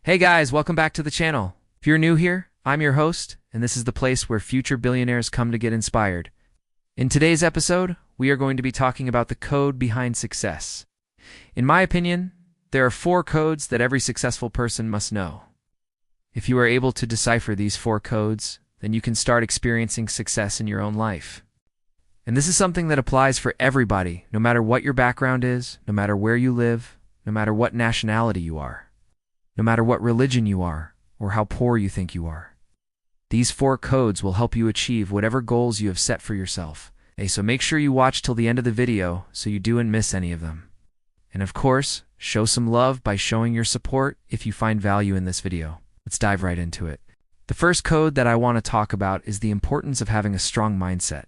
Hey guys, welcome back to the channel. If you're new here, I'm your host, and this is the place where future billionaires come to get inspired. In today's episode, we are going to be talking about the code behind success. In my opinion, there are 4 codes that every successful person must know. If you are able to decipher these 4 codes, then you can start experiencing success in your own life. And this is something that applies for everybody, no matter what your background is, no matter where you live, no matter what nationality you are, no matter what religion you are, or how poor you think you are. These 4 codes will help you achieve whatever goals you have set for yourself. So make sure you watch till the end of the video so you don't miss any of them. And of course, show some love by showing your support if you find value in this video. Let's dive right into it. The first code that I want to talk about is the importance of having a strong mindset.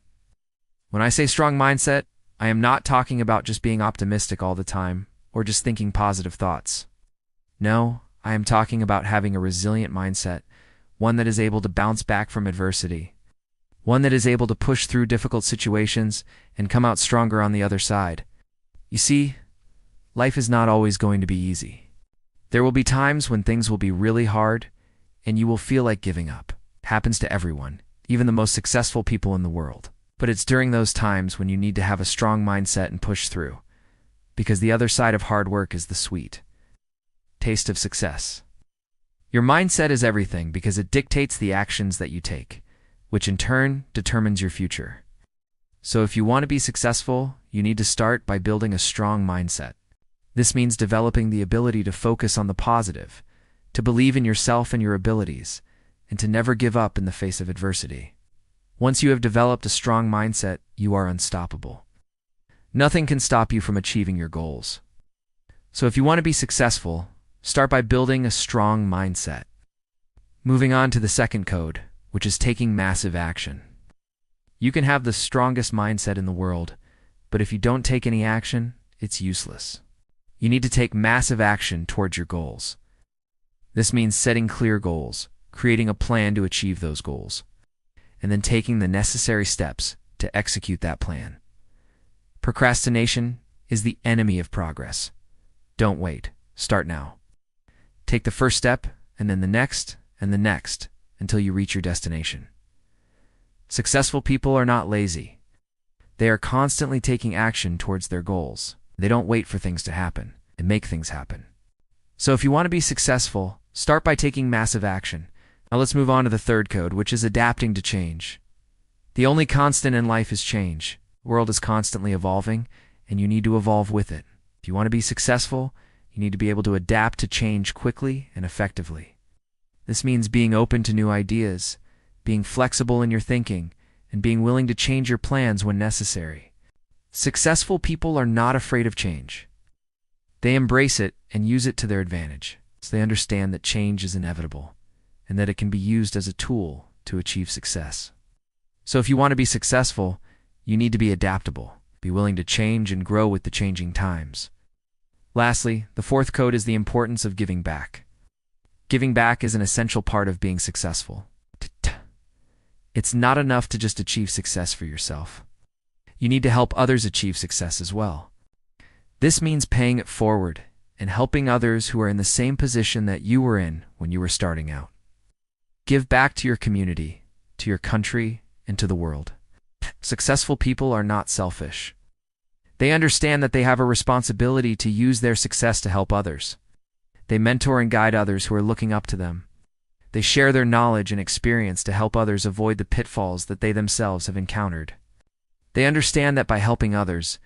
When I say strong mindset, I am not talking about just being optimistic all the time or just thinking positive thoughts. No, I am talking about having a resilient mindset, one that is able to bounce back from adversity, one that is able to push through difficult situations and come out stronger on the other side. You see, life is not always going to be easy. There will be times when things will be really hard and you will feel like giving up. It happens to everyone, even the most successful people in the world. But it's during those times when you need to have a strong mindset and push through, because the other side of hard work is the sweet taste of success. Your mindset is everything because it dictates the actions that you take, which in turn determines your future. So if you want to be successful, you need to start by building a strong mindset. This means developing the ability to focus on the positive, to believe in yourself and your abilities, and to never give up in the face of adversity. Once you have developed a strong mindset, you are unstoppable. Nothing can stop you from achieving your goals. So if you want to be successful, start by building a strong mindset. Moving on to the second code, which is taking massive action. You can have the strongest mindset in the world, but if you don't take any action, it's useless. You need to take massive action towards your goals. This means setting clear goals, creating a plan to achieve those goals, and then taking the necessary steps to execute that plan. Procrastination is the enemy of progress. Don't wait. Start now. Take the first step, and then the next, and the next, until you reach your destination. Successful people are not lazy. They are constantly taking action towards their goals. They don't wait for things to happen. They make things happen. So if you want to be successful, start by taking massive action. Now let's move on to the third code, which is adapting to change. The only constant in life is change. The world is constantly evolving, and you need to evolve with it. If you want to be successful, you need to be able to adapt to change quickly and effectively. This means being open to new ideas, being flexible in your thinking, and being willing to change your plans when necessary. Successful people are not afraid of change. They embrace it and use it to their advantage, so they understand that change is inevitable and that it can be used as a tool to achieve success. So if you want to be successful, you need to be adaptable, be willing to change and grow with the changing times. Lastly, the fourth code is the importance of giving back. Giving back is an essential part of being successful. It's not enough to just achieve success for yourself. You need to help others achieve success as well. This means paying it forward and helping others who are in the same position that you were in when you were starting out. Give back to your community, to your country, and to the world. Successful people are not selfish. They understand that they have a responsibility to use their success to help others. They mentor and guide others who are looking up to them. They share their knowledge and experience to help others avoid the pitfalls that they themselves have encountered. They understand that by helping others,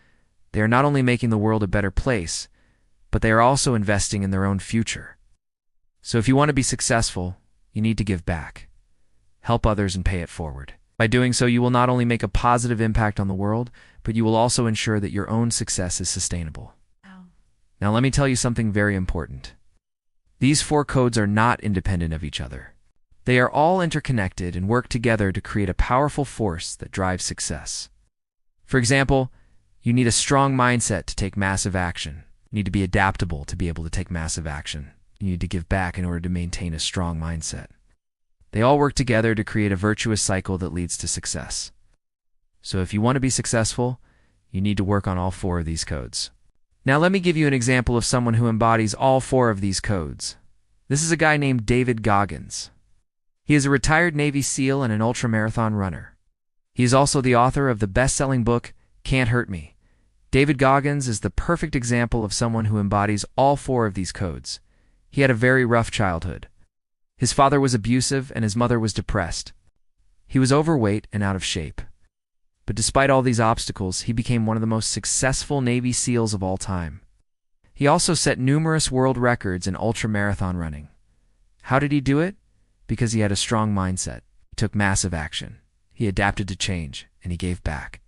they are not only making the world a better place, but they are also investing in their own future. So if you want to be successful, you need to give back. Help others and pay it forward. By doing so, you will not only make a positive impact on the world, but you will also ensure that your own success is sustainable. Wow. Now let me tell you something very important. These 4 codes are not independent of each other. They are all interconnected and work together to create a powerful force that drives success. For example, you need a strong mindset to take massive action. You need to be adaptable to be able to take massive action. You need to give back in order to maintain a strong mindset. They all work together to create a virtuous cycle that leads to success. So if you want to be successful, you need to work on all 4 of these codes. Now let me give you an example of someone who embodies all 4 of these codes. This is a guy named David Goggins. He is a retired Navy SEAL and an ultramarathon runner. He is also the author of the best-selling book, Can't Hurt Me. David Goggins is the perfect example of someone who embodies all four of these codes. He had a very rough childhood. His father was abusive and his mother was depressed. He was overweight and out of shape. But despite all these obstacles, he became one of the most successful Navy SEALs of all time. He also set numerous world records in ultramarathon running. How did he do it? Because he had a strong mindset. He took massive action. He adapted to change, and he gave back.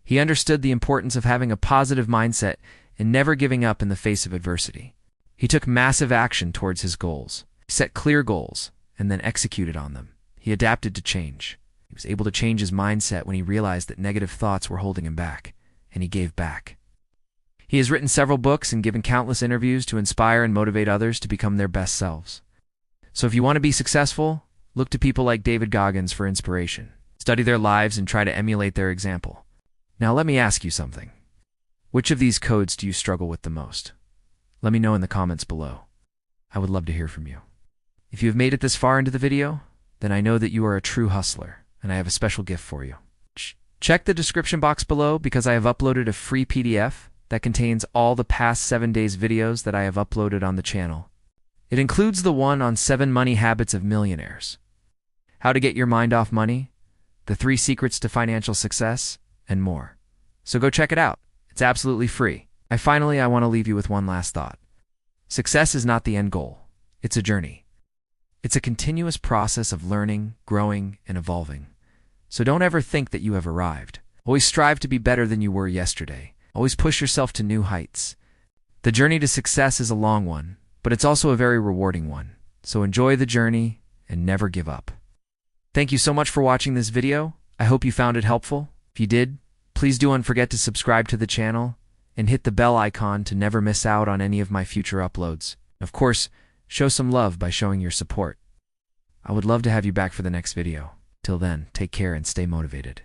He understood the importance of having a positive mindset and never giving up in the face of adversity. He took massive action towards his goals. He set clear goals and then executed on them. He adapted to change. He was able to change his mindset when he realized that negative thoughts were holding him back, and he gave back. He has written several books and given countless interviews to inspire and motivate others to become their best selves. So if you want to be successful, look to people like David Goggins for inspiration. Study their lives and try to emulate their example. Now let me ask you something. Which of these codes do you struggle with the most? Let me know in the comments below. I would love to hear from you. If you have made it this far into the video, then I know that you are a true hustler, and I have a special gift for you. Check the description box below because I have uploaded a free PDF that contains all the past 7 days videos that I have uploaded on the channel. It includes the one on 7 money habits of millionaires, how to get your mind off money, the 3 secrets to financial success, and more. So go check it out. It's absolutely free. I want to leave you with one last thought. Success is not the end goal. It's a journey. It's a continuous process of learning, growing, and evolving. So don't ever think that you have arrived. Always strive to be better than you were yesterday. Always push yourself to new heights. The journey to success is a long one, but it's also a very rewarding one. So enjoy the journey and never give up. Thank you so much for watching this video. I hope you found it helpful. If you did, please don't forget to subscribe to the channel and hit the bell icon to never miss out on any of my future uploads. Of course, show some love by showing your support. I would love to have you back for the next video. Till then, take care and stay motivated.